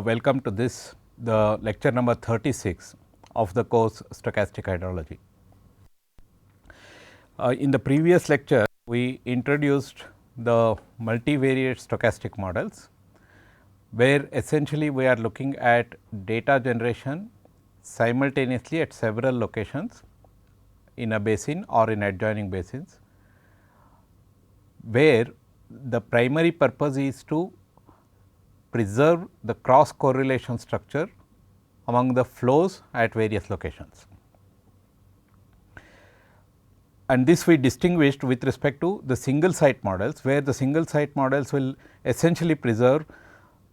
Welcome to this, the lecture number 36 of the course Stochastic Hydrology. In the previous lecture, we introduced the multivariate stochastic models, where essentially we are looking at data generation simultaneously at several locations in a basin or in adjoining basins, where the primary purpose is to preserve the cross correlation structure among the flows at various locations. And this we distinguished with respect to the single site models, where the single site models will essentially preserve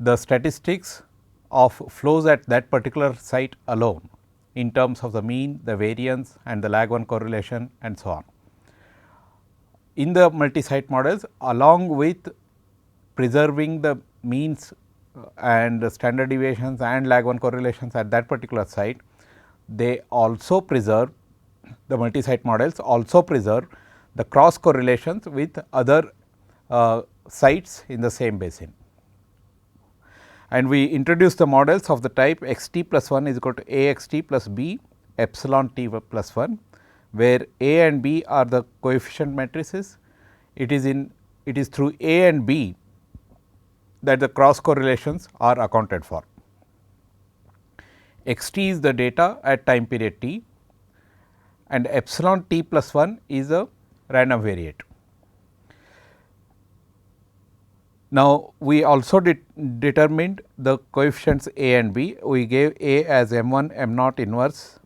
the statistics of flows at that particular site alone in terms of the mean, the variance and the lag 1 correlation and so on. In the multi-site models, along with preserving the means and the standard deviations and lag 1 correlations at that particular site, they also preserve, the multi-site models also preserve the cross correlations with other sites in the same basin. And we introduce the models of the type x t plus 1 is equal to a x t plus b epsilon t plus 1, where a and b are the coefficient matrices. It is through a and b that the cross correlations are accounted for. X t is the data at time period t, and epsilon t plus 1 is a random variate. Now, we also determined the coefficients a and b. We gave a as m 1 m naught inverse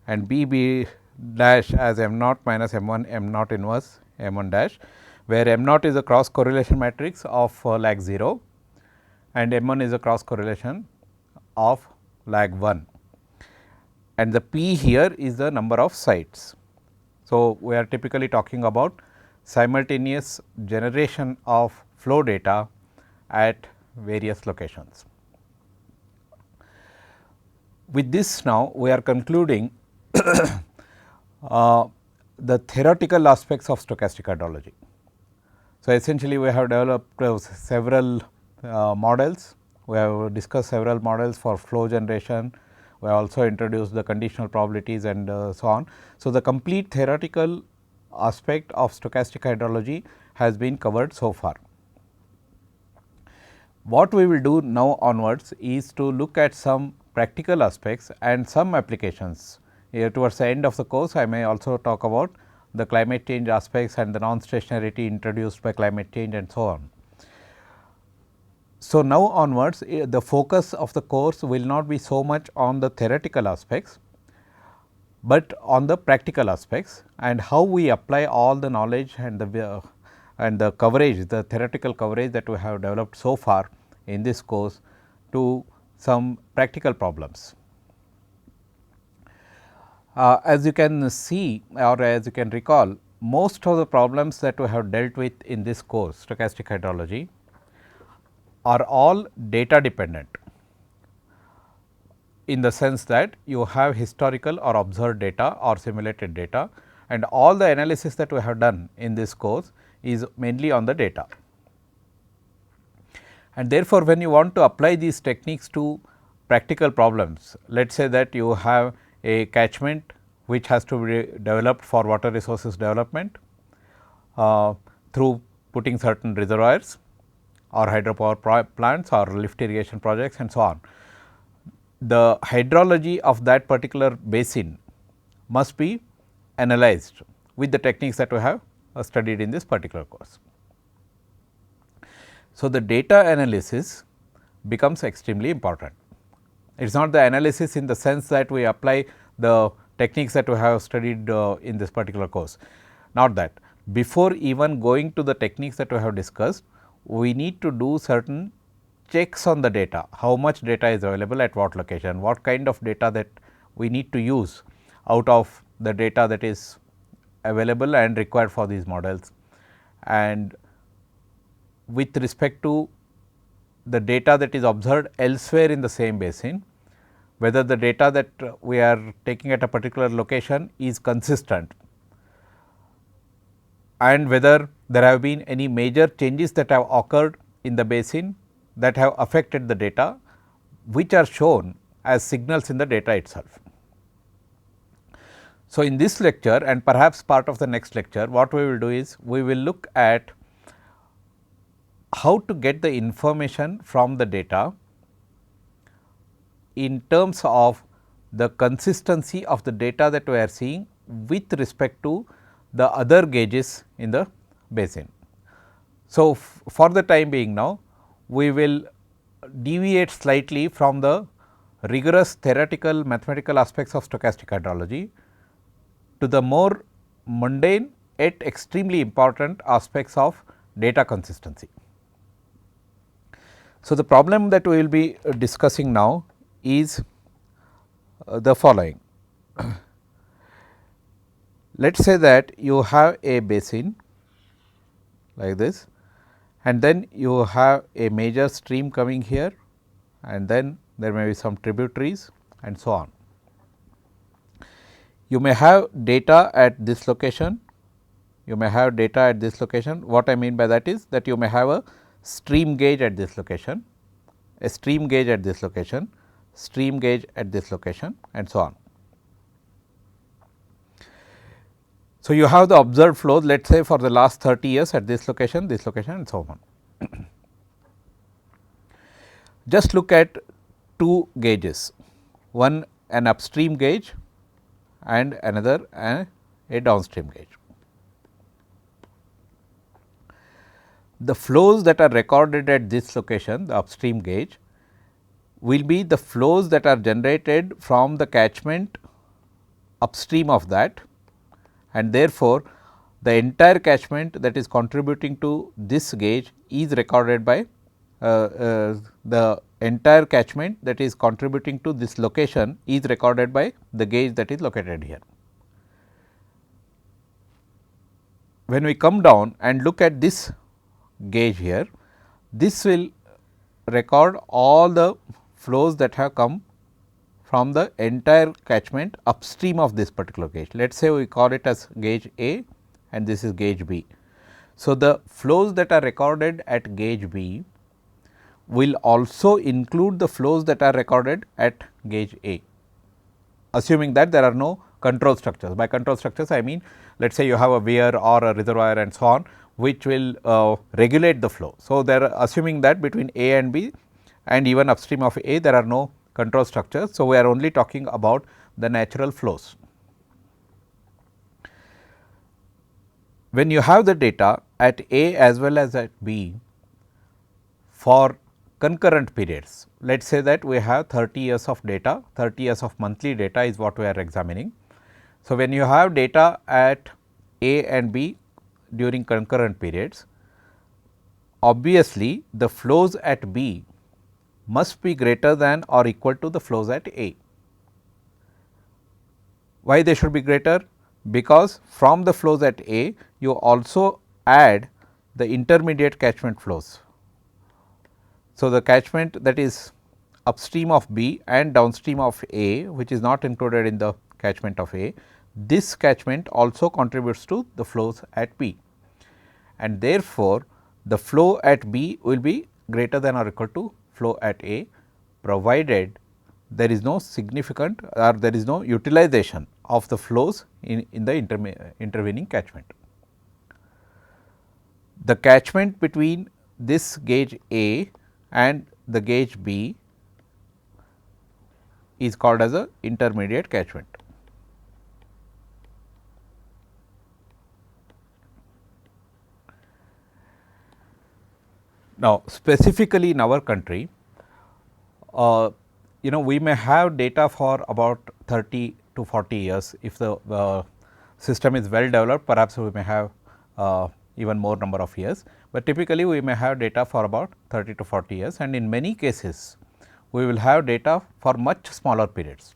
and b dash as m naught minus m 1 m naught inverse m 1 dash, where m naught is a cross correlation matrix of lag 0 and m 1 is a cross correlation of lag 1, and the p here is the number of sites. So, we are typically talking about simultaneous generation of flow data at various locations. With this, now we are concluding the theoretical aspects of stochastic hydrology. So, essentially we have developed several models, we have discussed several models for flow generation, we have also introduced the conditional probabilities and so on. So, the complete theoretical aspect of stochastic hydrology has been covered so far. What we will do now onwards is to look at some practical aspects and some applications. Here towards the end of the course, I may also talk about the climate change aspects and the non-stationarity introduced by climate change and so on. So, now onwards the focus of the course will not be so much on the theoretical aspects, but on the practical aspects and how we apply all the knowledge and the coverage, the theoretical coverage that we have developed so far in this course to some practical problems. As you can see or as you can recall, most of the problems that we have dealt with in this course stochastic hydrology are all data dependent, in the sense that you have historical or observed data or simulated data, and all the analysis that we have done in this course is mainly on the data. And therefore, when you want to apply these techniques to practical problems, let us say that you have a catchment which has to be developed for water resources development through putting certain reservoirs or hydropower plants or lift irrigation projects and so on. The hydrology of that particular basin must be analyzed with the techniques that we have studied in this particular course. So, the data analysis becomes extremely important. It is not the analysis in the sense that we apply the techniques that we have studied in this particular course, not that. Before even going to the techniques that we have discussed, we need to do certain checks on the data, how much data is available at what location, what kind of data that we need to use out of the data that is available and required for these models, and with respect to the data that is observed elsewhere in the same basin, whether the data that we are taking at a particular location is consistent, and whether there have been any major changes that have occurred in the basin that have affected the data which are shown as signals in the data itself. So, in this lecture and perhaps part of the next lecture, what we will do is we will look at how to get the information from the data in terms of the consistency of the data that we are seeing with respect to the other gauges in the basin. So, for the time being now, we will deviate slightly from the rigorous theoretical mathematical aspects of stochastic hydrology to the more mundane yet extremely important aspects of data consistency. So, the problem that we will be discussing now is the following. Let us say that you have a basin like this, and then you have a major stream coming here, and then there may be some tributaries and so on. You may have data at this location, you may have data at this location. What I mean by that is that you may have a stream gauge at this location, a stream gauge at this location, stream gauge at this location and so on. So, you have the observed flows, let us say for the last 30 years at this location and so on. Just look at two gauges, one an upstream gauge and another a downstream gauge. The flows that are recorded at this location, the upstream gauge, will be the flows that are generated from the catchment upstream of that, and therefore, the entire catchment that is contributing to this gauge is recorded by the entire catchment that is contributing to this location is recorded by the gauge that is located here. When we come down and look at this gauge here, this will record all the flows that have come from the entire catchment upstream of this particular gauge. Let us say we call it as gauge A and this is gauge B. So, the flows that are recorded at gauge B will also include the flows that are recorded at gauge A, assuming that there are no control structures. By control structures, I mean let us say you have a weir or a reservoir and so on, which will regulate the flow. So, they are assuming that between A and B and even upstream of A there are no control structures. So, we are only talking about the natural flows. When you have the data at A as well as at B for concurrent periods, let us say that we have 30 years of data, 30 years of monthly data is what we are examining. So, when you have data at A and B during concurrent periods, obviously, the flows at B must be greater than or equal to the flows at A. Why they should be greater? Because from the flows at A, you also add the intermediate catchment flows. So, the catchment that is upstream of B and downstream of A, which is not included in the catchment of A, this catchment also contributes to the flows at B, and therefore, the flow at B will be greater than or equal to flow at A, provided there is no significant or there is no utilization of the flows in the intervening catchment. The catchment between this gauge A and the gauge B is called as a intermediate catchment. Now, specifically in our country, we may have data for about 30 to 40 years. If the system is well developed, perhaps we may have even more number of years, but typically we may have data for about 30 to 40 years, and in many cases we will have data for much smaller periods,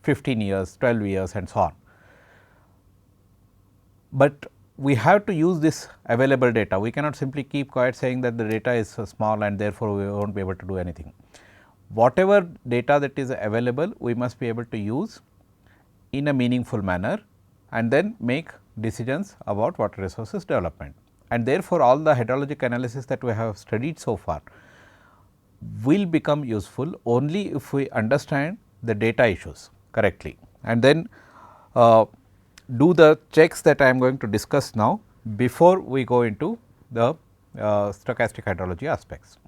15 years, 12 years and so on. But we have to use this available data. We cannot simply keep quiet saying that the data is small and therefore, we will not be able to do anything. Whatever data that is available, we must be able to use in a meaningful manner and then make decisions about water resources development. And therefore, all the hydrologic analysis that we have studied so far will become useful only if we understand the data issues correctly, and then do the checks that I am going to discuss now before we go into the stochastic hydrology aspects.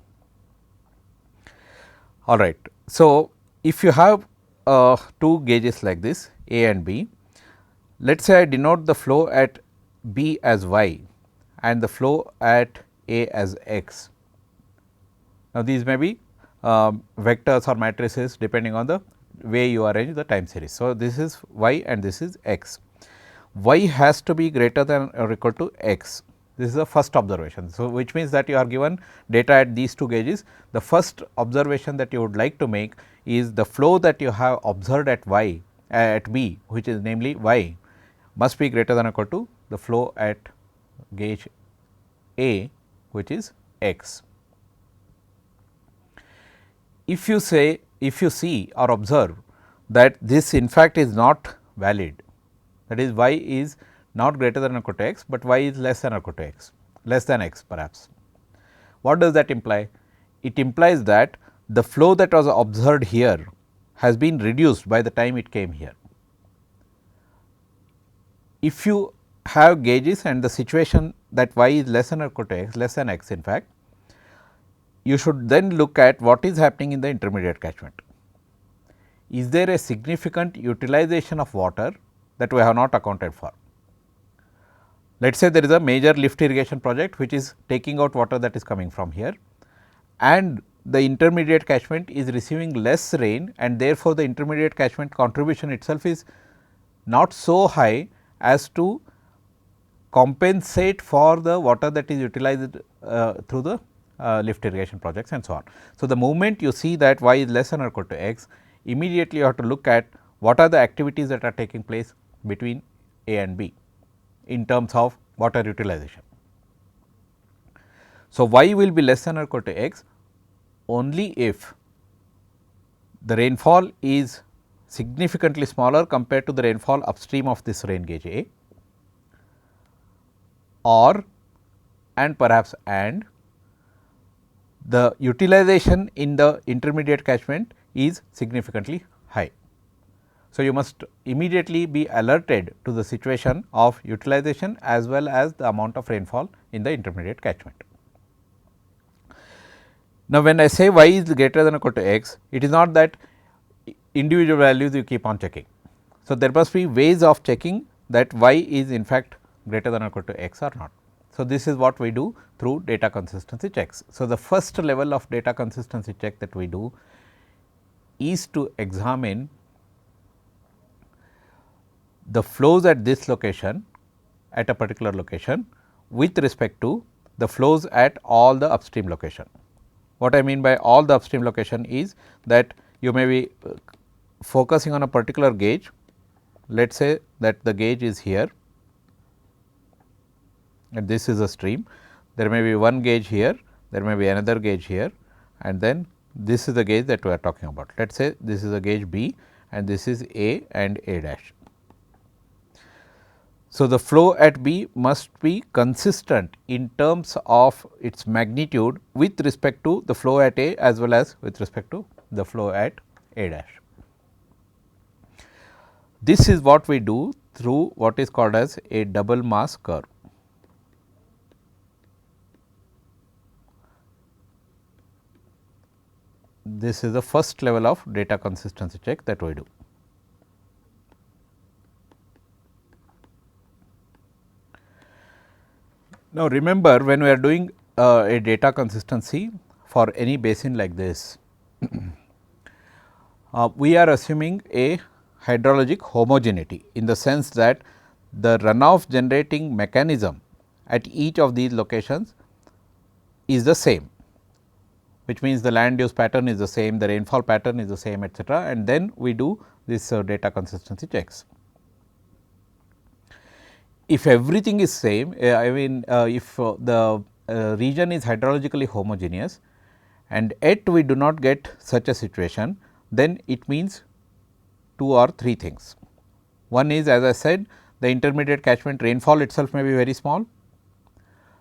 All right. So, if you have two gauges like this A and B, let us say I denote the flow at B as y and the flow at A as x. Now, these may be vectors or matrices depending on the way you arrange the time series. So, this is y and this is x. Y has to be greater than or equal to x. This is the first observation. So, which means that you are given data at these two gauges. The first observation that you would like to make is the flow that you have observed at y at B, which is namely y, must be greater than or equal to the flow at gauge A, which is x. If you see or observe that this in fact is not valid, that is y is not greater than or equal to x, but y is less than or equal to x, less than x perhaps. What does that imply? It implies that the flow that was observed here has been reduced by the time it came here. If you have gauges and the situation that y is less than or equal to x, less than x in fact, you should then look at what is happening in the intermediate catchment. Is there a significant utilization of water that we have not accounted for? Let us say there is a major lift irrigation project which is taking out water that is coming from here, and the intermediate catchment is receiving less rain, and therefore, the intermediate catchment contribution itself is not so high as to compensate for the water that is utilized through the lift irrigation projects and so on. So, the moment you see that y is less than or equal to x, immediately you have to look at what are the activities that are taking place between A and B in terms of water utilization. So, y will be less than or equal to x only if the rainfall is significantly smaller compared to the rainfall upstream of this rain gauge A, or and perhaps and the utilization in the intermediate catchment is significantly high. So, you must immediately be alerted to the situation of utilization as well as the amount of rainfall in the intermediate catchment. Now, when I say y is greater than or equal to x, it is not that individual values you keep on checking. So, there must be ways of checking that y is in fact greater than or equal to x or not. So, this is what we do through data consistency checks. So, the first level of data consistency check that we do is to examine the flows at this location at a particular location with respect to the flows at all the upstream location. What I mean by all the upstream location is that you may be focusing on a particular gauge. Let us say that the gauge is here and this is a stream. There may be one gauge here, there may be another gauge here, and then this is the gauge that we are talking about. Let us say this is a gauge B and this is A and A dash. So, the flow at B must be consistent in terms of its magnitude with respect to the flow at A as well as with respect to the flow at A dash. This is what we do through what is called as a double mass curve. This is the first level of data consistency check that we do. Now, remember when we are doing a data consistency for any basin like this, we are assuming a hydrologic homogeneity in the sense that the runoff generating mechanism at each of these locations is the same, which means the land use pattern is the same, the rainfall pattern is the same, etc., and then we do this data consistency checks. If everything is same, I mean if the region is hydrologically homogeneous and yet we do not get such a situation, then it means two or three things. One is, as I said, the intermediate catchment rainfall itself may be very small,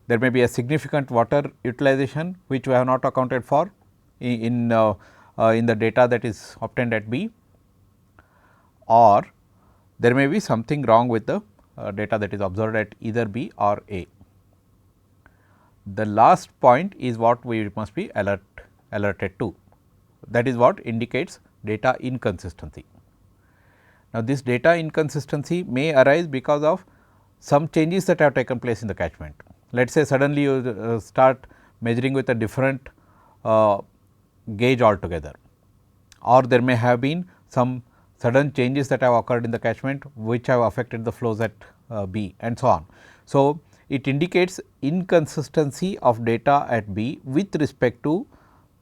there may be a significant water utilization which we have not accounted for, in the data that is obtained at B, or there may be something wrong with the data that is observed at either B or A. The last point is what we must be alerted to, that is what indicates data inconsistency. Now, this data inconsistency may arise because of some changes that have taken place in the catchment. Let us say suddenly you start measuring with a different gauge altogether, or there may have been some sudden changes that have occurred in the catchment which have affected the flows at B and so on. So, it indicates inconsistency of data at B with respect to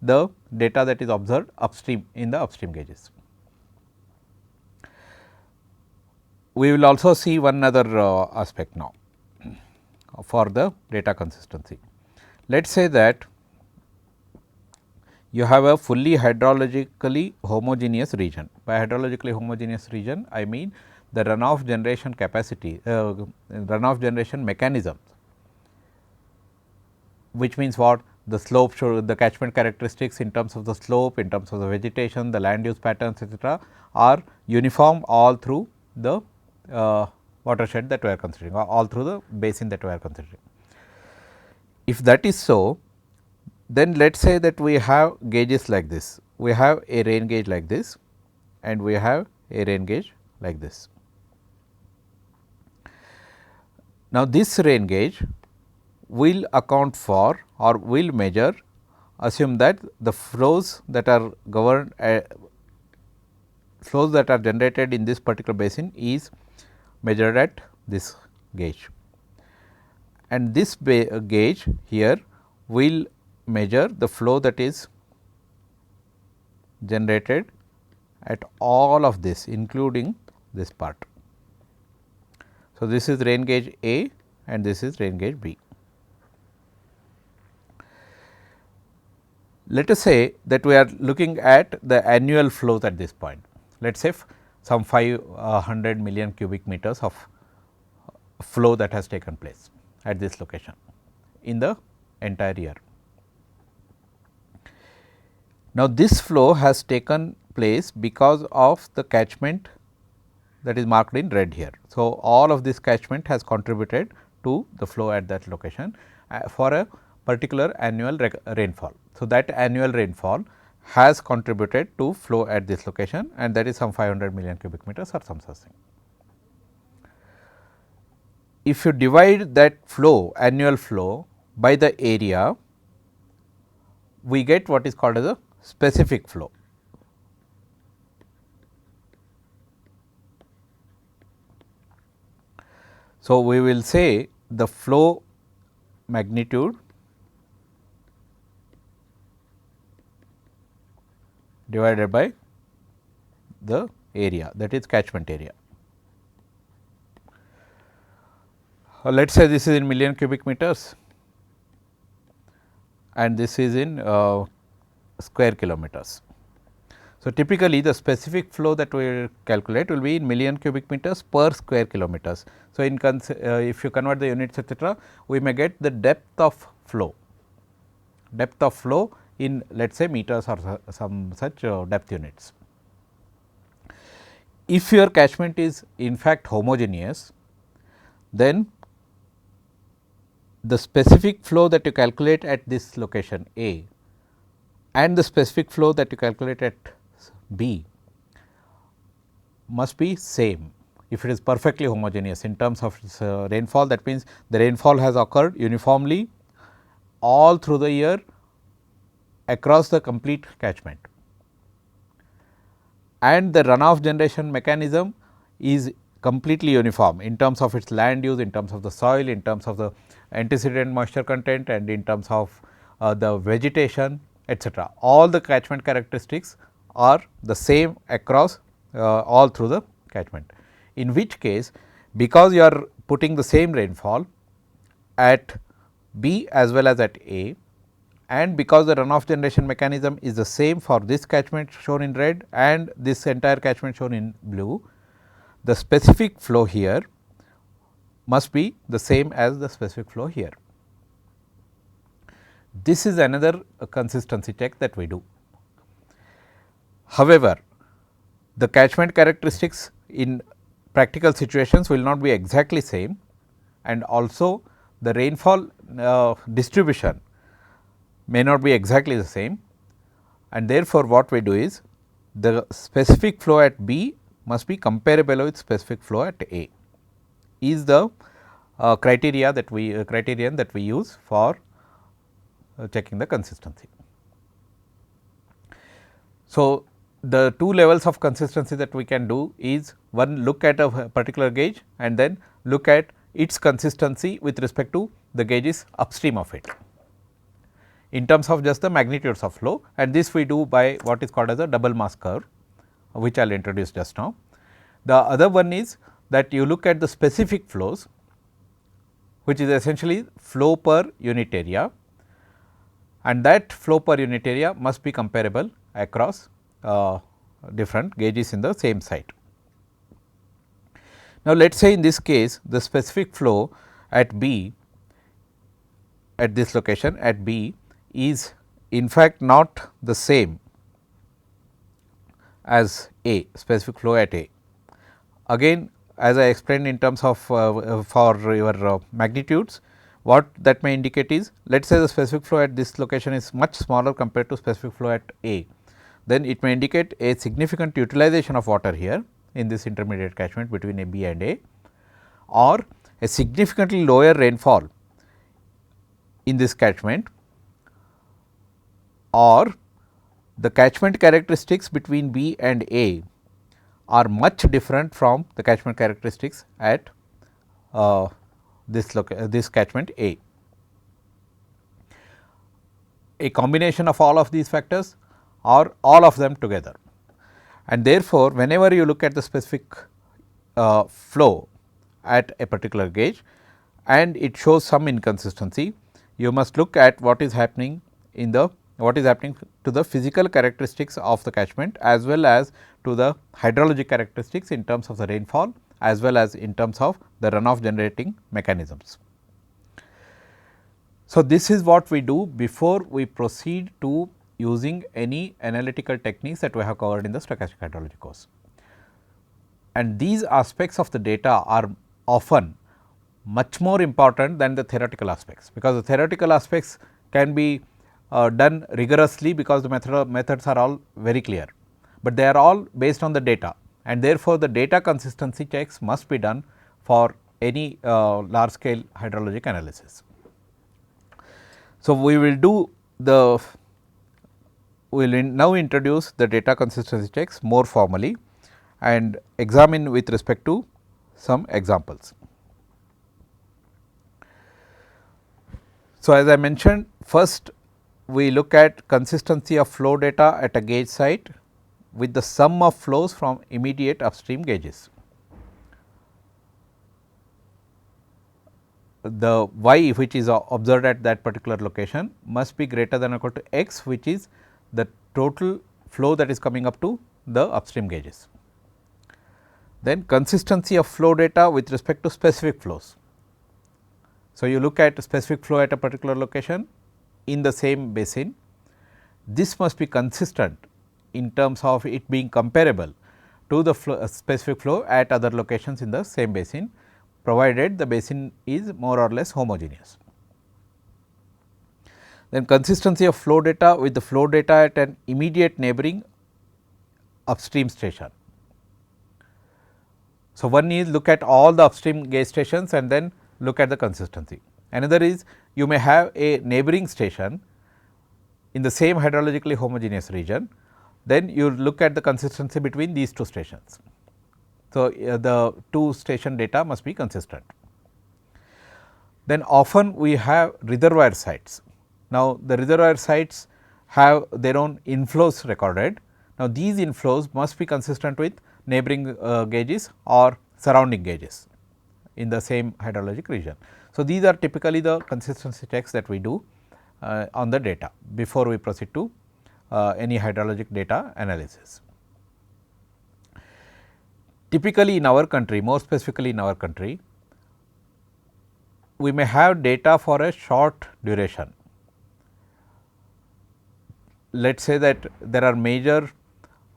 the data that is observed upstream in the upstream gauges. We will also see one other aspect now for the data consistency. Let us say that you have a fully hydrologically homogeneous region. By hydrologically homogeneous region, I mean the runoff generation capacity, runoff generation mechanisms, which means what? The slope, the catchment characteristics in terms of the slope, in terms of the vegetation, the land use patterns, etc., are uniform all through the watershed that we are considering, or all through the basin that we are considering. If that is so, then let us say that we have gauges like this. We have a rain gauge like this and we have a rain gauge like this. Now, this rain gauge will account for or will measure, assume that the flows that are governed flows that are generated in this particular basin is measured at this gauge, and this gauge here will measure the flow that is generated at all of this, including this part. So, this is rain gauge A and this is rain gauge B. Let us say that we are looking at the annual flows at this point. Let us say some 500 million cubic meters of flow that has taken place at this location in the entire year. Now, this flow has taken place because of the catchment that is marked in red here. So, all of this catchment has contributed to the flow at that location for a particular annual rainfall. So, that annual rainfall has contributed to flow at this location, and that is some 500 million cubic meters or some such thing. If you divide that flow, annual flow, by the area, we get what is called as a specific flow. So, we will say the flow magnitude divided by the area, that is catchment area. Let us say this is in million cubic meters and this is in square kilometers. So, typically the specific flow that we will calculate will be in million cubic meters per square kilometers. So, if you convert the units etc., we may get the depth of flow in let us say meters or some such depth units. If your catchment is in fact homogeneous, then the specific flow that you calculate at this location A and the specific flow that you calculate at B must be same. If it is perfectly homogeneous in terms of its rainfall, that means the rainfall has occurred uniformly all through the year across the complete catchment, and the runoff generation mechanism is completely uniform in terms of its land use, in terms of the soil, in terms of the antecedent moisture content, and in terms of the vegetation, etc. All the catchment characteristics are the same across all through the catchment, in which case because you are putting the same rainfall at B as well as at A, and because the runoff generation mechanism is the same for this catchment shown in red and this entire catchment shown in blue, the specific flow here must be the same as the specific flow here. This is another consistency check that we do. However, the catchment characteristics in practical situations will not be exactly same, and also the rainfall distribution may not be exactly the same, and therefore, what we do is the specific flow at B must be comparable with specific flow at A is the criterion that we use for checking the consistency. So, the two levels of consistency that we can do is one, look at a particular gauge and then look at its consistency with respect to the gauges upstream of it in terms of just the magnitudes of flow, and this we do by what is called as a double mass curve, which I will introduce just now. The other one is that you look at the specific flows, which is essentially flow per unit area, and that flow per unit area must be comparable across different gauges in the same site. Now, let us say in this case the specific flow at B, at this location at B, is in fact not the same as A, specific flow at A. Again, as I explained in terms of for your magnitudes, what that may indicate is, let us say the specific flow at this location is much smaller compared to specific flow at A, then it may indicate a significant utilization of water here in this intermediate catchment between A, B and A, or a significantly lower rainfall in this catchment, or the catchment characteristics between B and A are much different from the catchment characteristics at this catchment A. A combination of all of these factors or all of them together, and therefore, whenever you look at the specific flow at a particular gauge and it shows some inconsistency, you must look at what is happening in the to the physical characteristics of the catchment as well as to the hydrologic characteristics in terms of the rainfall as well as in terms of the runoff generating mechanisms. So, this is what we do before we proceed to using any analytical techniques that we have covered in the stochastic hydrology course. And these aspects of the data are often much more important than the theoretical aspects, because the theoretical aspects can be done rigorously because the methods are all very clear, but they are all based on the data, and therefore, the data consistency checks must be done for any large scale hydrologic analysis. So, we will now introduce the data consistency checks more formally and examine with respect to some examples. So, as I mentioned, first we look at consistency of flow data at a gauge site with the sum of flows from immediate upstream gauges. The y which is observed at that particular location must be greater than or equal to x, which is the total flow that is coming up to the upstream gauges. Then consistency of flow data with respect to specific flows. So, you look at a specific flow at a particular location in the same basin, this must be consistent in terms of it being comparable to the specific flow at other locations in the same basin, provided the basin is more or less homogeneous. Then consistency of flow data with the flow data at an immediate neighboring upstream station. So, one is look at all the upstream gauge stations and then look at the consistency. Another is you may have a neighboring station in the same hydrologically homogeneous region, then you look at the consistency between these two stations. So, the two station data must be consistent. Then often we have reservoir sites. Now, the reservoir sites have their own inflows recorded. Now, these inflows must be consistent with neighboring gauges or surrounding gauges in the same hydrologic region. So, these are typically the consistency checks that we do on the data before we proceed to any hydrologic data analysis. Typically in our country, more specifically in our country, we may have data for a short duration. let us say that there are major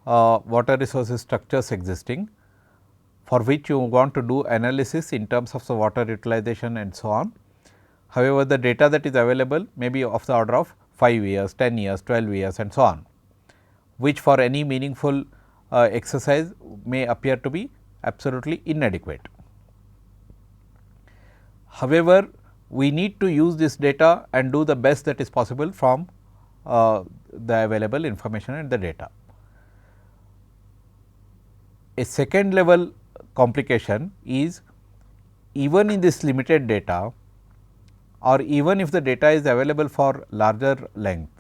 water resources structures existing, for which you want to do analysis in terms of the water utilization and so on. However, the data that is available may be of the order of 5 years, 10 years, 12 years and so on, which for any meaningful exercise may appear to be absolutely inadequate. However, we need to use this data and do the best that is possible from the available information and the data. A second level complication is, even in this limited data, or even if the data is available for larger length,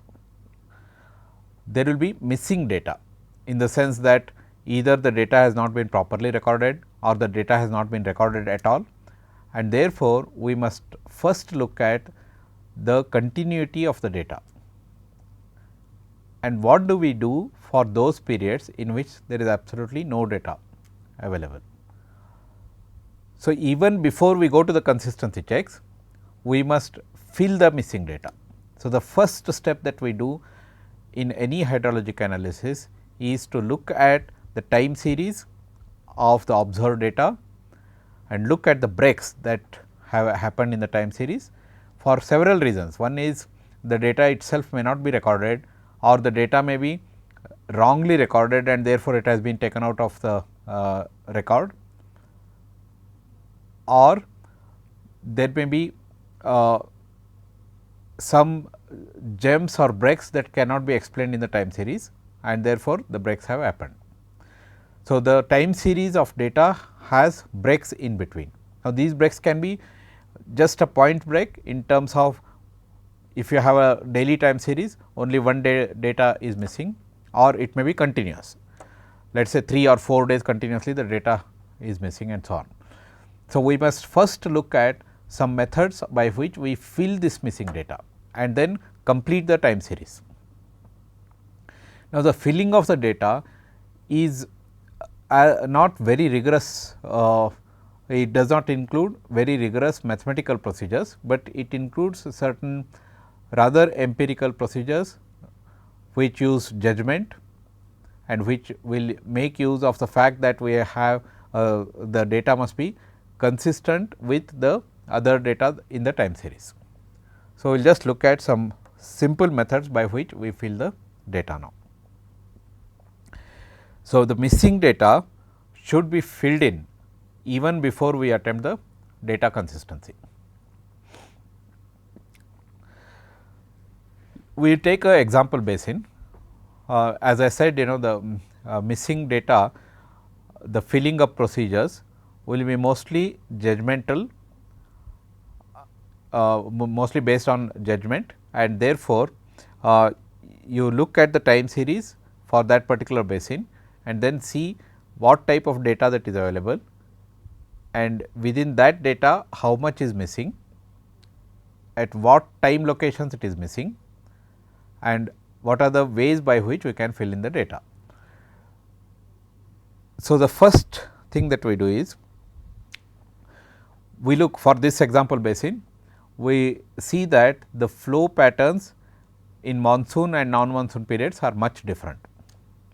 there will be missing data, in the sense that either the data has not been properly recorded or the data has not been recorded at all, and therefore, we must first look at the continuity of the data. And what do we do for those periods in which there is absolutely no data available? So, even before we go to the consistency checks, we must fill the missing data. So, the first step that we do in any hydrologic analysis is to look at the time series of the observed data and look at the breaks that have happened in the time series for several reasons. One is the data itself may not be recorded, or the data may be wrongly recorded and therefore, it has been taken out of the record, or there may be some gems or breaks that cannot be explained in the time series, and therefore, the breaks have happened. So, the time series of data has breaks in between. Now, these breaks can be just a point break, in terms of if you have a daily time series, only one day data is missing, or it may be continuous. Let us say 3 or 4 days continuously the data is missing and so on. So, we must first look at some methods by which we fill this missing data and then complete the time series. Now, the filling of the data is not very rigorous, it does not include very rigorous mathematical procedures, but it includes certain rather empirical procedures which use judgment and which will make use of the fact that we have the data must be consistent with the other data in the time series. So, we will just look at some simple methods by which we fill the data now. So, the missing data should be filled in even before we attempt the data consistency. We take an example basin. As I said, the missing data, the filling up procedures will be mostly judgmental, mostly based on judgment, and therefore, you look at the time series for that particular basin and then see what type of data that is available, and within that data how much is missing, at what time locations it is missing, and what are the ways by which we can fill in the data. So, the first thing that we do is, we look for this example basin, we see that the flow patterns in monsoon and non-monsoon periods are much different.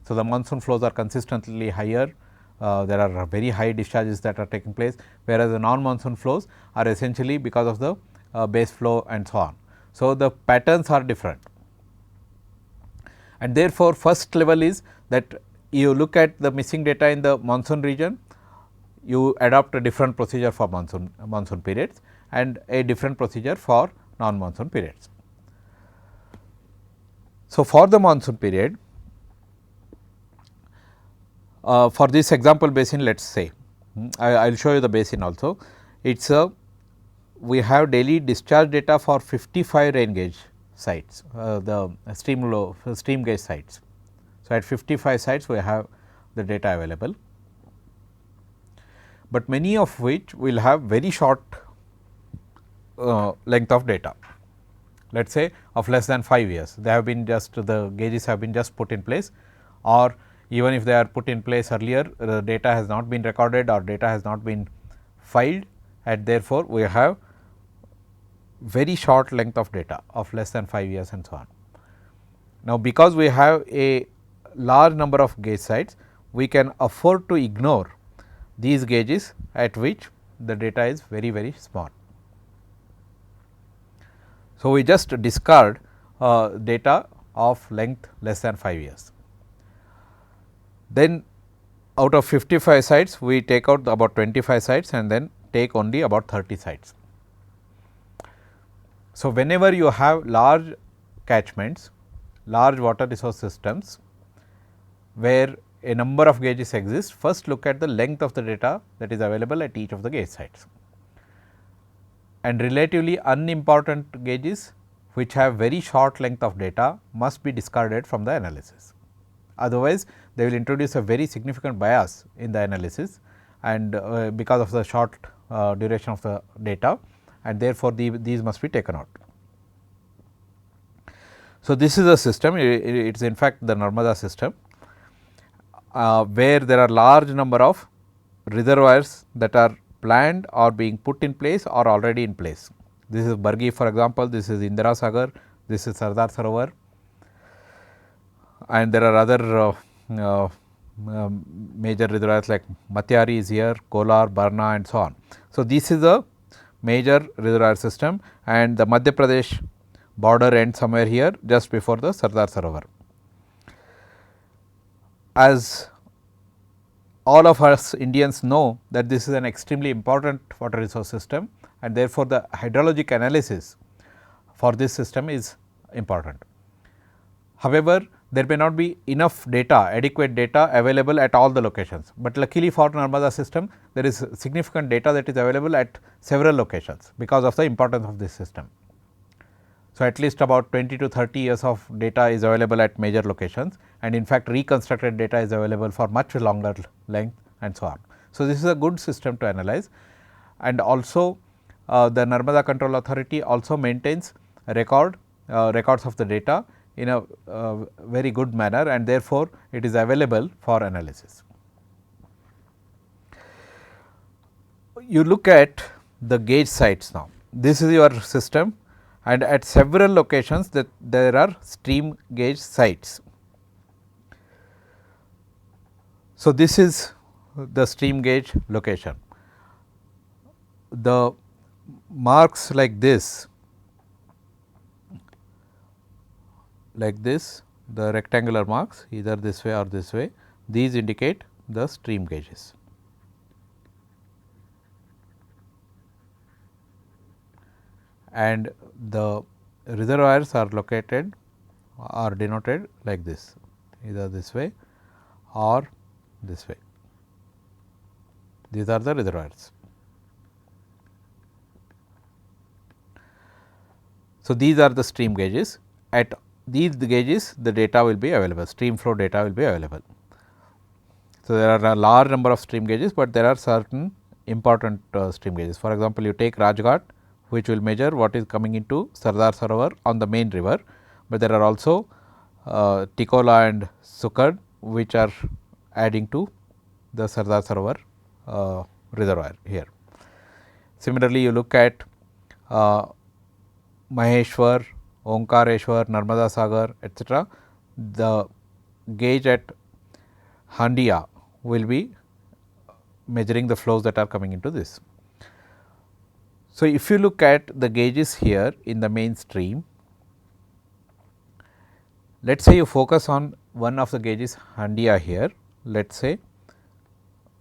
So, the monsoon flows are consistently higher, there are very high discharges that are taking place, whereas the non-monsoon flows are essentially because of the base flow and so on. So, the patterns are different, and therefore, first level is that you look at the missing data in the monsoon region, you adopt a different procedure for monsoon periods and a different procedure for non-monsoon periods. So, for the monsoon period, for this example basin, let us say, I will show you the basin also. It is we have daily discharge data for 55 rain gauge sites, the stream gauge sites. So, at 55 sites we have the data available, but many of which will have very short length of data, let us say of less than 5 years. They have been just, the gauges have been just put in place, or even if they are put in place earlier, the data has not been recorded or data has not been filed, and therefore, we have very short length of data of less than 5 years and so on. Now, because we have a large number of gauge sites, we can afford to ignore these gauges at which the data is very small. So, we just discard data of length less than 5 years. Then out of 55 sites, we take out about 25 sites and then take only about 30 sites. So, whenever you have large catchments, large water resource systems where a number of gauges exist, first look at the length of the data that is available at each of the gauge sites. And relatively unimportant gauges which have very short length of data must be discarded from the analysis. Otherwise, they will introduce a very significant bias in the analysis, and because of the short duration of the data, and therefore, these must be taken out. So, this is a system, it is in fact the Narmada system, where there are large number of reservoirs that are planned or being put in place or already in place. This is Bargi, for example, this is Indira Sagar, this is Sardar Sarovar, and there are other major reservoirs like Matyari is here, Kolar, Barna and so on. So, this is a major reservoir system, and the Madhya Pradesh border ends somewhere here just before the Sardar Sarovar. As all of us Indians know that this is an extremely important water resource system, and therefore, the hydrologic analysis for this system is important. However, there may not be enough data, adequate data available at all the locations, but luckily for Narmada system there is significant data that is available at several locations because of the importance of this system. So, at least about 20 to 30 years of data is available at major locations, and in fact, reconstructed data is available for much longer length and so on. So, this is a good system to analyze, and also the Narmada Control Authority also maintains records of the data in a very good manner, and therefore, it is available for analysis. You look at the gauge sites now. This is your system, and at several locations that there are stream gauge sites. So, this is the stream gauge location. The marks like this, the rectangular marks either this way or this way, these indicate the stream gauges. And the reservoirs are located or denoted like this, either this way or this way. These are the reservoirs. So, these are the stream gauges. At these gauges the data will be available, stream flow data will be available. So, there are a large number of stream gauges, but there are certain important stream gauges. For example, you take Rajghat, which will measure what is coming into Sardar Sarovar on the main river, but there are also Tikola and Sukad, which are adding to the Sardar Sarovar reservoir here. Similarly, you look at Maheshwar, Omkareshwar, Narmada Sagar, etc. The gauge at Handia will be measuring the flows that are coming into this. So, if you look at the gauges here in the main stream, let us say you focus on one of the gauges Handia here, let us say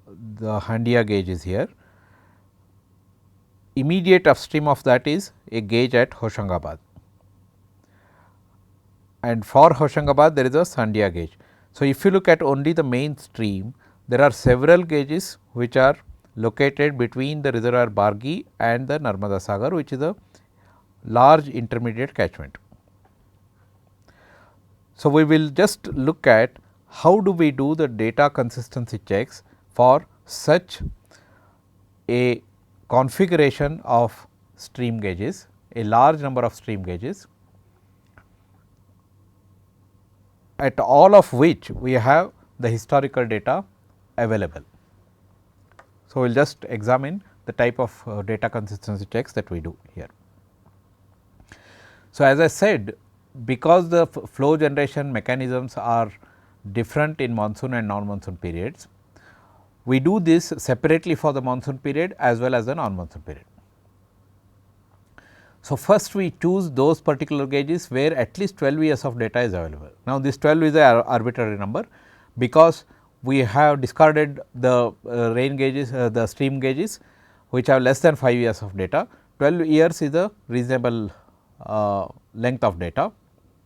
the Handia gauge is here. Immediate upstream of that is a gauge at Hoshangabad, and for Hoshangabad there is a Sandia gauge. So, if you look at only the main stream, there are several gauges which are located between the reservoir Bargi and the Narmada Sagar, which is a large intermediate catchment. So, we will just look at how do we do the data consistency checks for such a configuration of stream gauges, a large number of stream gauges, at all of which we have the historical data available. So, we will just examine the type of data consistency checks that we do here. So, as I said, because the flow generation mechanisms are different in monsoon and non-monsoon periods, we do this separately for the monsoon period as well as the non-monsoon period. So, first we choose those particular gauges where at least 12 years of data is available. Now, this 12 is an arbitrary number, because we have discarded the rain gauges, the stream gauges which have less than 5 years of data. 12 years is a reasonable length of data.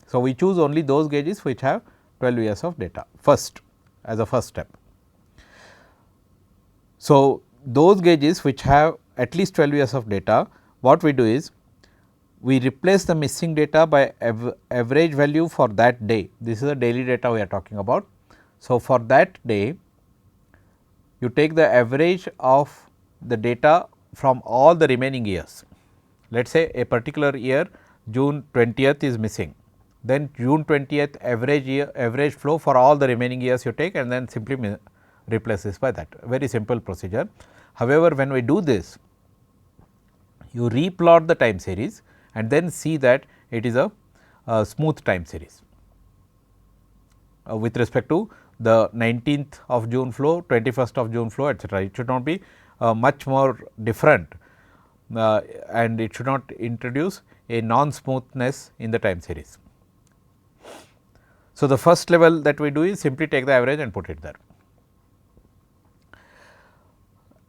So, we choose only those gauges which have 12 years of data first, as a first step. So, those gauges which have at least 12 years of data, what we do is we replace the missing data by average value for that day. This is the daily data we are talking about. So, for that day you take the average of the data from all the remaining years. Let us say a particular year June 20th is missing, then June 20th average flow for all the remaining years you take, and then simply replace this by that. Very simple procedure. However, when we do this, you replot the time series and then see that it is a smooth time series with respect to the 19th of June flow, 21st of June flow, etc. It should not be much more different and it should not introduce a non-smoothness in the time series. So, the first level that we do is simply take the average and put it there.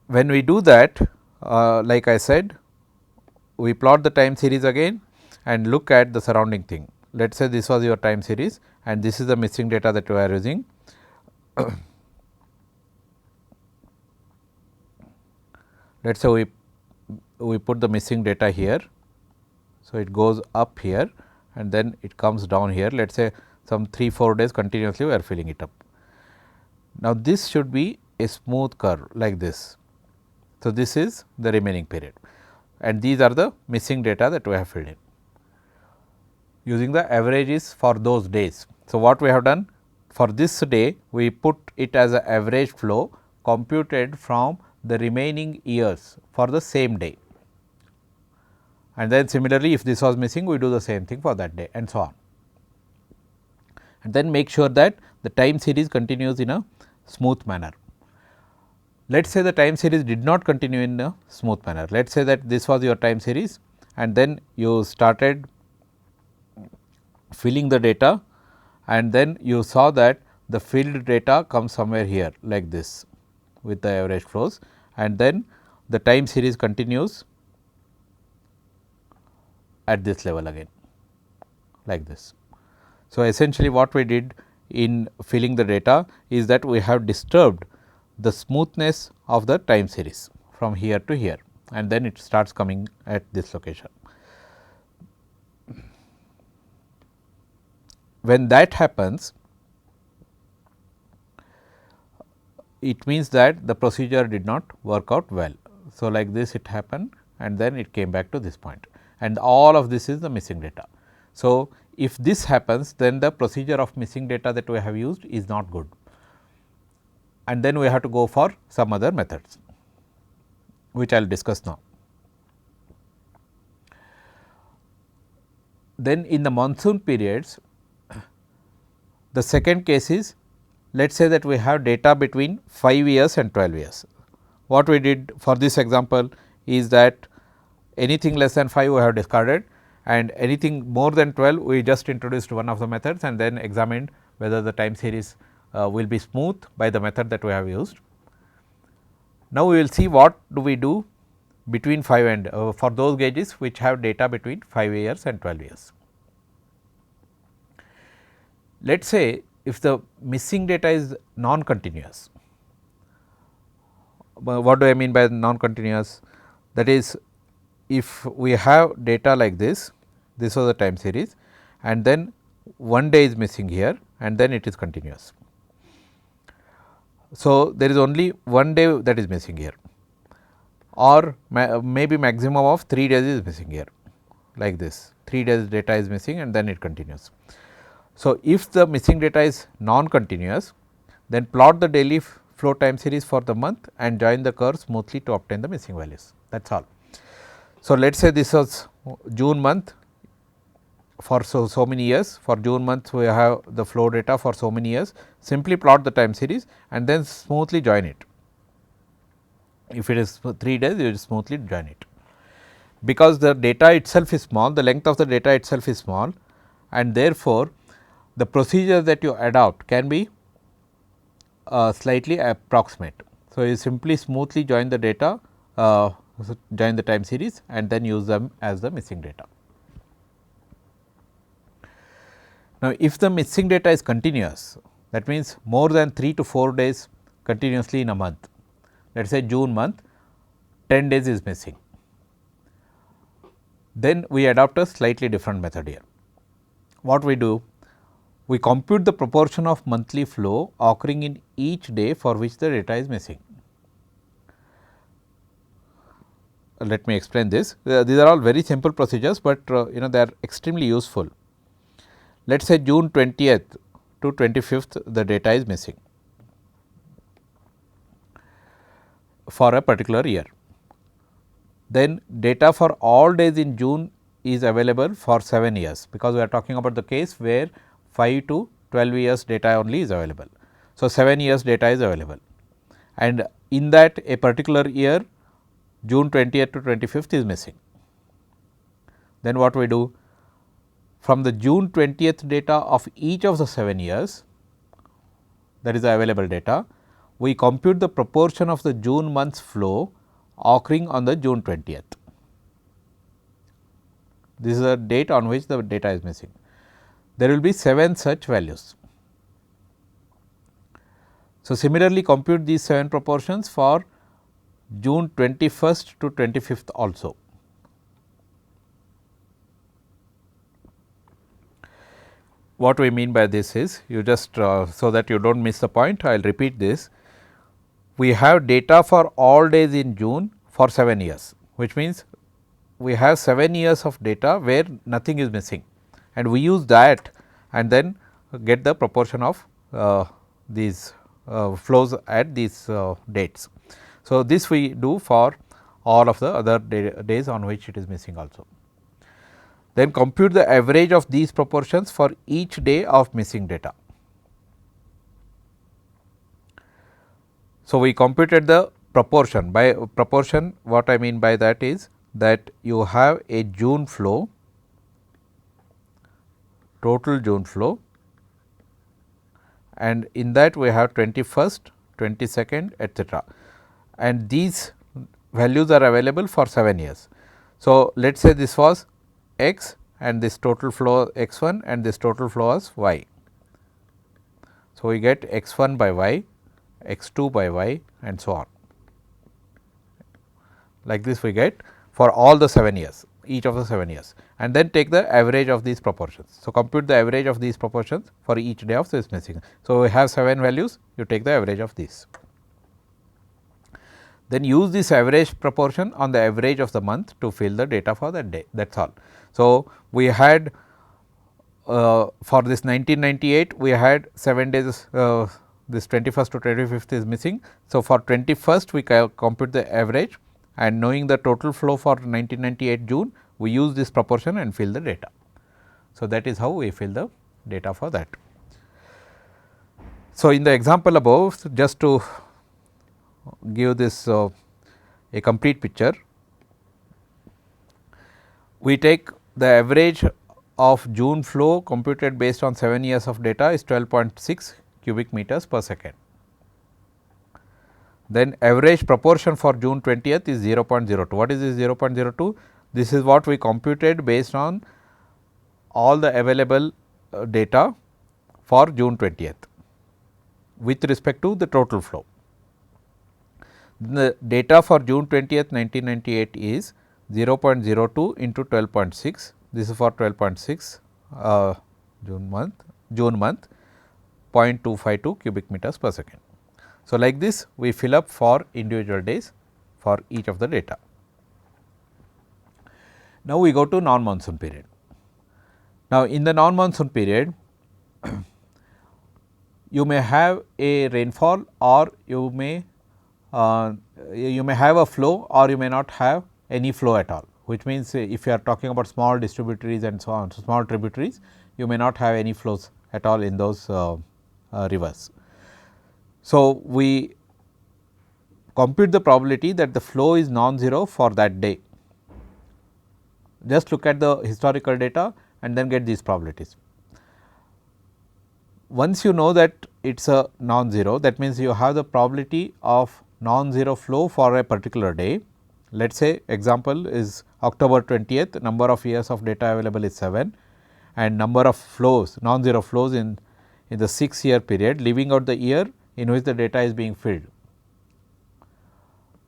When we do that, like I said, we plot the time series again and look at the surrounding thing. Let us say this was your time series and this is the missing data that we are using. Let us say we put the missing data here. So, it goes up here and then it comes down here. Let us say some 3-4 days continuously we are filling it up. Now, this should be a smooth curve like this. So, this is the remaining period and these are the missing data that we have filled in using the averages for those days. So, what we have done for this day, we put it as an average flow computed from the remaining years for the same day, and then similarly if this was missing, we do the same thing for that day and so on, and then make sure that the time series continues in a smooth manner. Let us say the time series did not continue in a smooth manner. Let us say that this was your time series and then you started filling the data and then you saw that the filled data comes somewhere here like this with the average flows, and then the time series continues at this level again like this. So, essentially what we did in filling the data is that we have disturbed the smoothness of the time series from here to here, and then it starts coming at this location. When that happens, it means that the procedure did not work out well. So, like this it happened and then it came back to this point, and all of this is the missing data. So, if this happens, then the procedure of missing data that we have used is not good, and then we have to go for some other methods, which I will discuss now. Then in the monsoon periods, the second case is, let us say that we have data between 5 years and 12 years. What we did for this example is that anything less than 5 we have discarded, and anything more than 12 we just introduced one of the methods and then examined whether the time series will be smooth by the method that we have used. Now, we will see what do we do between 5 and for those gauges which have data between 5 years and 12 years. Let us say if the missing data is non-continuous. What do I mean by non-continuous? That is, if we have data like this, this was the time series and then one day is missing here and then it is continuous. So, there is only one day that is missing here, or maybe maximum of 3 days is missing here like this, 3 days data is missing and then it continues. So, if the missing data is non-continuous, then plot the daily flow time series for the month and join the curve smoothly to obtain the missing values, that is all. So, let us say this was June month, for so many years. For June month we have the flow data for so many years, simply plot the time series and then smoothly join it. If it is 3 days, you smoothly join it. Because the data itself is small, the length of the data itself is small, and therefore, the procedure that you adopt can be slightly approximate. So, you simply smoothly join the data, join the time series and then use them as the missing data. Now, if the missing data is continuous, that means more than 3 to 4 days continuously in a month, let us say June month 10 days is missing, then we adopt a slightly different method here. What we do? We compute the proportion of monthly flow occurring in each day for which the data is missing. Let me explain this. These are all very simple procedures, but they are extremely useful. Let us say June 20th to 25th the data is missing for a particular year. Then data for all days in June is available for 7 years, because we are talking about the case where 5 to 12 years data only is available. So, 7 years data is available, and in that a particular year June 20th to 25th is missing. Then what we do? From the June 20th data of each of the 7 years, that is the available data, we compute the proportion of the June month's flow occurring on the June 20th. This is the date on which the data is missing. There will be 7 such values. So, similarly compute these 7 proportions for June 21st to 25th also. What we mean by this is, you just so that you do not miss the point, I will repeat this. We have data for all days in June for 7 years, which means we have 7 years of data where nothing is missing, and we use that and then get the proportion of these flows at these dates. So, this we do for all of the other days on which it is missing also. Then compute the average of these proportions for each day of missing data. So, we computed the proportion. By proportion, what I mean by that is that you have a June flow, total June flow, and in that we have 21st, 22nd, etc. and these values are available for 7 years. So, let us say this was x and this total flow x 1 and this total flow was y. So, we get x 1 by y, x 2 by y and so on. Like this we get for all the 7 years, each of the 7 years, and then take the average of these proportions. So, compute the average of these proportions for each day of this missing. So, we have 7 values, you take the average of these. Then use this average proportion on the average of the month to fill the data for that day, that is all. So, we had for this 1998 we had 7 days, this 21st to 25th is missing. So, for 21st we compute the average, and knowing the total flow for 1998 June, we use this proportion and fill the data. So, that is how we fill the data for that. So, in the example above, just to give this a complete picture, we take the average of June flow computed based on 7 years of data is 12.6 cubic meters per second. Then average proportion for June 20th is 0.02. What is this 0.02? This is what we computed based on all the available data for June 20th with respect to the total flow. The data for June 20th 1998 is 0.02 into 12.6. This is for 12.6 June month 0.252 cubic meters per second. So, like this we fill up for individual days for each of the data. Now, we go to non-monsoon period. Now, in the non-monsoon period you may have a rainfall, or you may have a flow, or you may not have any flow at all, which means if you are talking about small distributaries and so on, so small tributaries, you may not have any flows at all in those rivers. So, we compute the probability that the flow is non-zero for that day. Just look at the historical data and then get these probabilities. Once you know that it is a non-zero, that means you have the probability of non-zero flow for a particular day. Let us say example is October 20th, number of years of data available is 7 and number of flows, non-zero flows in the 6-year period, leaving out the year in which the data is being filled.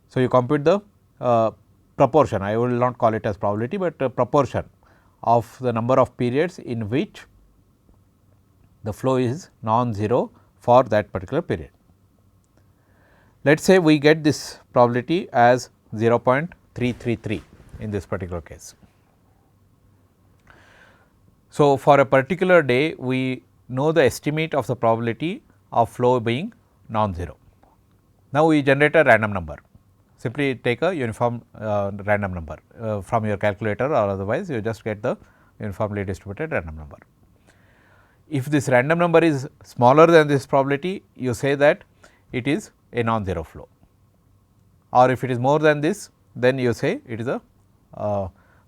So, you compute the proportion, I will not call it as probability, but proportion of the number of periods in which the flow is non-zero for that particular period. Let us say we get this probability as 0.333 in this particular case. So, for a particular day we know the estimate of the probability of flow being non-zero. Now, we generate a random number, simply take a uniform random number from your calculator or otherwise you just get the uniformly distributed random number. If this random number is smaller than this probability, you say that it is a non-zero flow, or if it is more than this, then you say it is a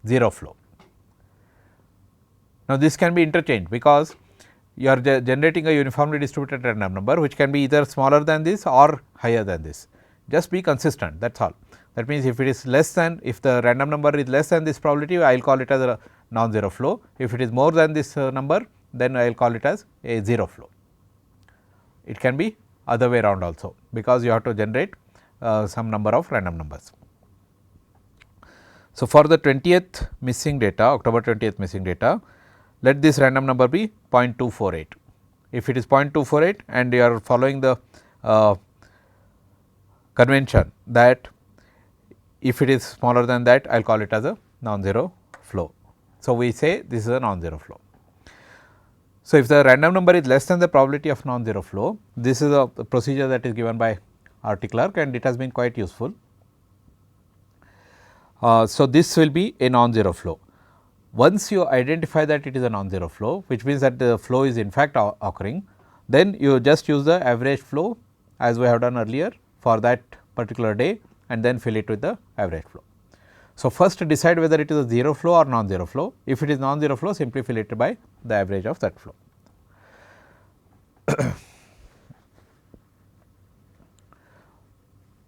zero flow. Now, this can be interchanged because you are generating a uniformly distributed random number which can be either smaller than this or higher than this. Just be consistent, that is all. That means, if it is less than, if the random number is less than this probability, I will call it as a non-zero flow. If it is more than this number, then I will call it as a zero flow. It can be other way around also, because you have to generate some number of random numbers. So, for the 20th missing data, October 20th missing data, let this random number be 0.248. If it is 0.248 and you are following the convention that if it is smaller than that, I will call it as a non-zero flow. So, we say this is a non-zero flow. So, if the random number is less than the probability of non-zero flow, this is a procedure that is given by RT Clerk and it has been quite useful. So, this will be a non-zero flow. Once you identify that it is a non-zero flow, which means that the flow is in fact occurring, then you just use the average flow as we have done earlier for that particular day and then fill it with the average flow. So, first decide whether it is a zero flow or non-zero flow. If it is non-zero flow, simply fill it by the average of that flow.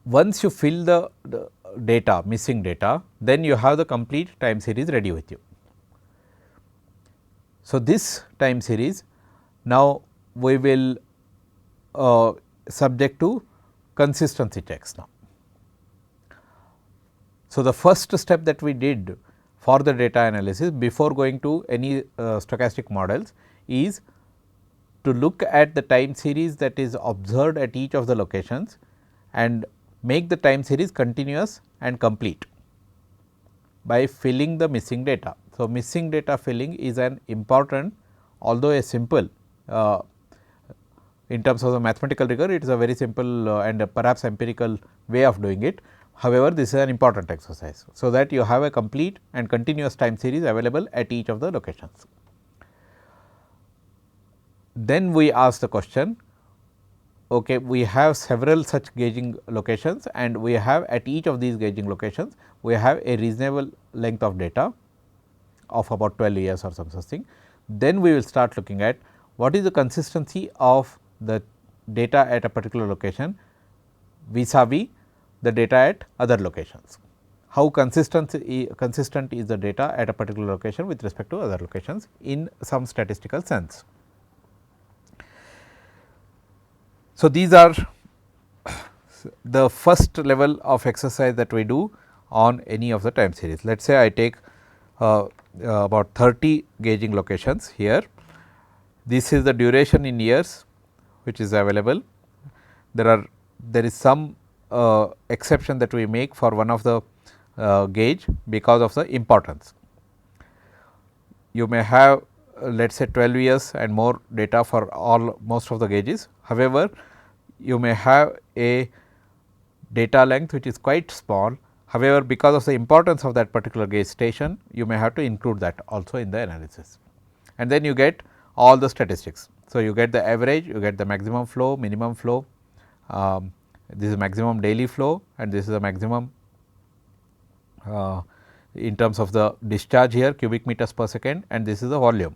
Once you fill the data, missing data, then you have the complete time series ready with you. So, this time series now we will subject to consistency checks now. So, the first step that we did for the data analysis before going to any stochastic models is to look at the time series that is observed at each of the locations and make the time series continuous and complete by filling the missing data. So, missing data filling is an important, although a simple in terms of the mathematical rigor, it is a very simple and perhaps empirical way of doing it. However, this is an important exercise, so that you have a complete and continuous time series available at each of the locations. Then we ask the question, okay, we have several such gauging locations and we have at each of these gauging locations, we have a reasonable length of data of about 12 years or some such thing. Then we will start looking at what is the consistency of the data at a particular location vis-a-vis the data at other locations. How consistent is the data at a particular location with respect to other locations in some statistical sense. So, these are the first level of exercise that we do on any of the time series. Let us say I take about 30 gauging locations here. This is the duration in years which is available. There is some exception that we make for one of the gauge because of the importance. You may have let us say 12 years and more data for most of the gauges. However, you may have a data length which is quite small However, because of the importance of that particular gauge station, you may have to include that also in the analysis, and then you get all the statistics. So, you get the average, you get the maximum flow, minimum flow, this is maximum daily flow and this is the maximum in terms of the discharge here cubic meters per second, and this is the volume.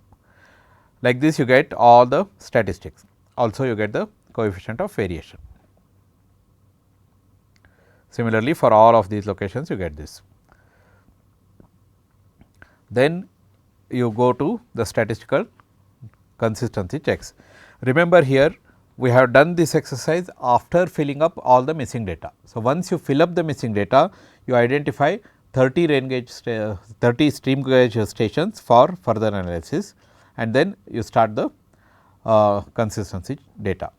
Like this you get all the statistics, also you get the coefficient of variation. Similarly, for all of these locations you get this. Then you go to the statistical consistency checks. Remember here we have done this exercise after filling up all the missing data. So, once you fill up the missing data, you identify 30 rain gauge 30 stream gauge stations for further analysis, and then you start the consistency data.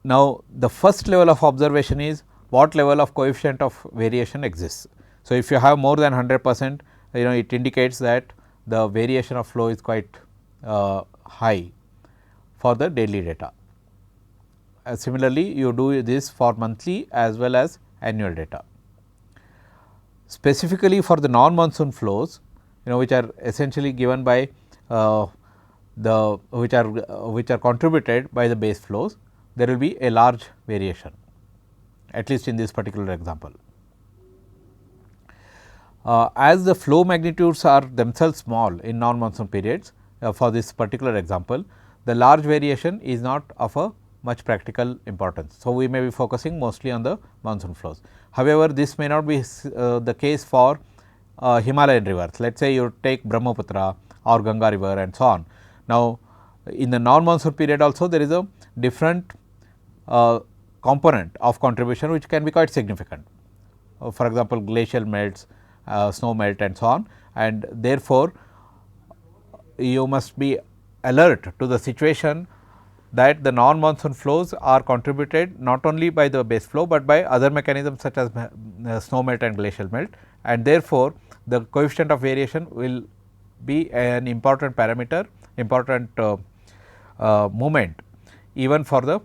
Now, the first level of observation is what level of coefficient of variation exists. So, if you have more than 100%, it indicates that the variation of flow is quite high for the daily data. Similarly, you do this for monthly as well as annual data. Specifically for the non-monsoon flows, which are essentially given by which are contributed by the base flows, there will be a large variation, at least in this particular example. As the flow magnitudes are themselves small in non-monsoon periods, for this particular example, the large variation is not of a much practical importance. So, we may be focusing mostly on the monsoon flows. However, this may not be the case for Himalayan rivers. Let us say you take Brahmaputra or Ganga river and so on. Now, in the non-monsoon period also there is a different component of contribution which can be quite significant. For example, glacial melts, snow melt and so on, and therefore, you must be alert to the situation that the non-monsoon flows are contributed not only by the base flow, but by other mechanisms such as snow melt and glacial melt, and therefore, the coefficient of variation will be an important parameter, important moment even for the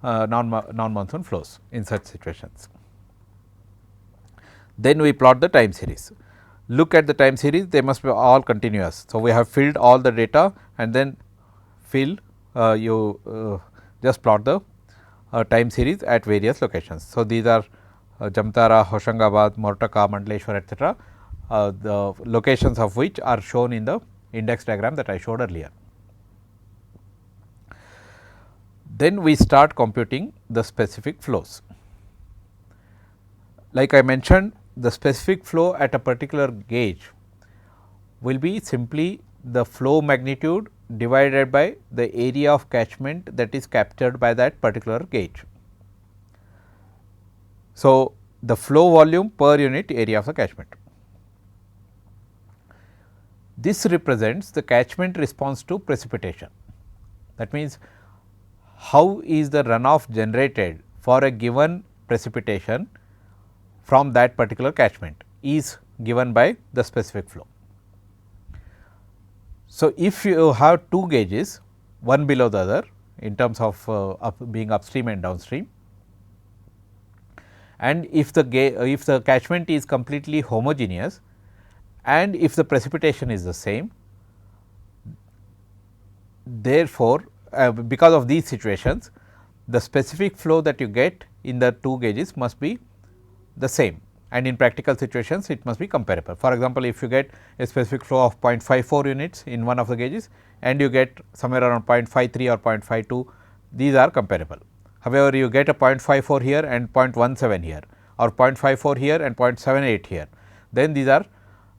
non-monsoon flows in such situations. Then we plot the time series. Look at the time series, they must be all continuous. So, we have filled all the data and then you just plot the time series at various locations. So, these are Jamtara, Hoshangabad, Mortaka, Mandleshwar, etc., the locations of which are shown in the index diagram that I showed earlier. Then we start computing the specific flows. Like I mentioned, the specific flow at a particular gauge will be simply the flow magnitude divided by the area of catchment that is captured by that particular gauge. So, the flow volume per unit area of the catchment. This represents the catchment response to precipitation. That means, how is the runoff generated for a given precipitation from that particular catchment is given by the specific flow. So, if you have two gauges, one below the other in terms of being upstream and downstream, and if the catchment is completely homogeneous and if the precipitation is the same, therefore, because of these situations, the specific flow that you get in the two gauges must be the same, and in practical situations it must be comparable. For example, if you get a specific flow of 0.54 units in one of the gauges and you get somewhere around 0.53 or 0.52, these are comparable. However, you get a 0.54 here and 0.17 here, or 0.54 here and 0.78 here, then these are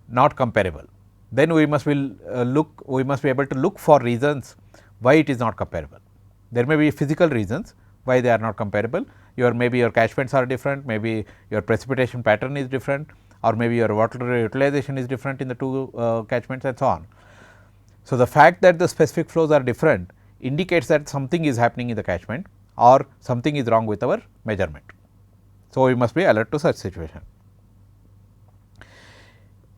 not comparable. Then we must be able to look for reasons why it is not comparable. There may be physical reasons why they are not comparable. Maybe your catchments are different, maybe your precipitation pattern is different, or maybe your water utilization is different in the two catchments and so on. So, the fact that the specific flows are different indicates that something is happening in the catchment or something is wrong with our measurement. So, we must be alert to such situation.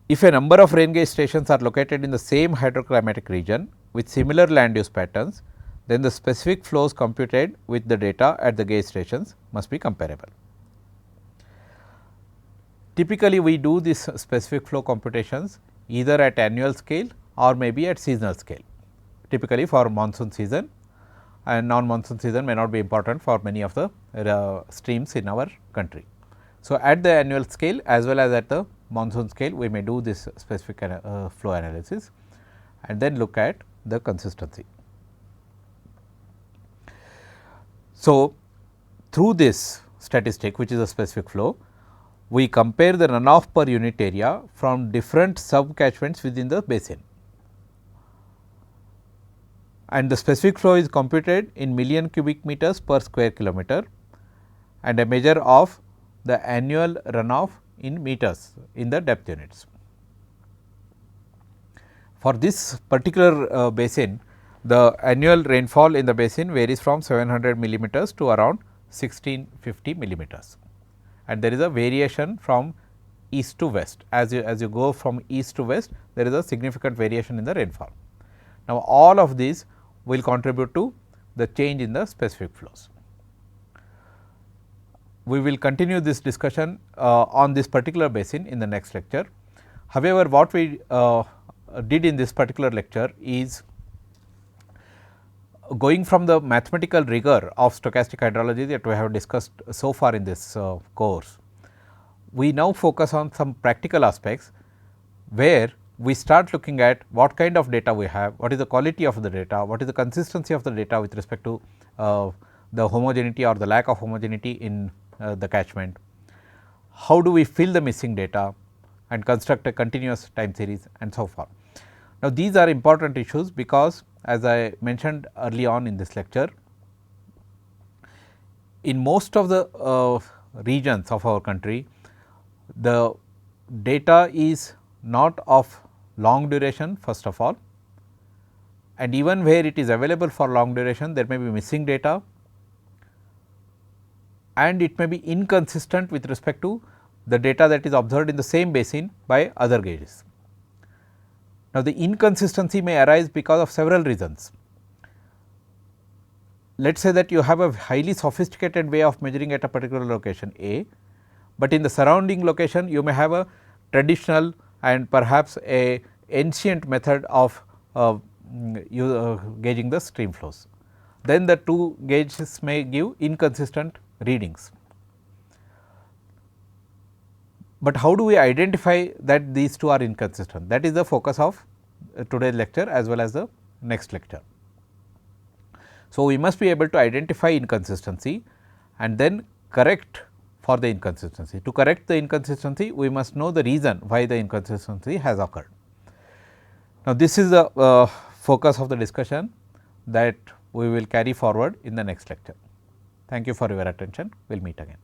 If a number of rain gauge stations are located in the same hydroclimatic region with similar land use patterns, then the specific flows computed with the data at the gauge stations must be comparable. Typically, we do this specific flow computations either at annual scale or maybe at seasonal scale, typically for monsoon season, and non-monsoon season may not be important for many of the streams in our country. So, at the annual scale as well as at the monsoon scale, we may do this specific flow analysis and then look at the consistency. So, through this statistic, which is a specific flow, we compare the runoff per unit area from different sub catchments within the basin, and the specific flow is computed in million cubic meters per square kilometer and a measure of the annual runoff in meters in the depth units. For this particular basin, the annual rainfall in the basin varies from 700 millimeters to around 1650 millimeters, and there is a variation from east to west. As you go from east to west, there is a significant variation in the rainfall. Now, all of these will contribute to the change in the specific flows. We will continue this discussion on this particular basin in the next lecture. However, what we did in this particular lecture is going from the mathematical rigor of stochastic hydrology that we have discussed so far in this course. We now focus on some practical aspects where we start looking at what kind of data we have, what is the quality of the data, what is the consistency of the data with respect to the homogeneity or the lack of homogeneity in the catchment, how do we fill the missing data and construct a continuous time series and so forth. Now, these are important issues because as I mentioned early on in this lecture, in most of the regions of our country, the data is not of long duration first of all, and even where it is available for long duration, there may be missing data and it may be inconsistent with respect to the data that is observed in the same basin by other gauges. Now, the inconsistency may arise because of several reasons. Let us say that you have a highly sophisticated way of measuring at a particular location A, but in the surrounding location you may have a traditional and perhaps a ancient method of gauging the stream flows. Then the two gauges may give inconsistent readings. But how do we identify that these two are inconsistent? That is the focus of today's lecture as well as the next lecture. So, we must be able to identify inconsistency and then correct for the inconsistency. To correct the inconsistency, we must know the reason why the inconsistency has occurred. Now, this is the focus of the discussion that we will carry forward in the next lecture. Thank you for your attention. We will meet again.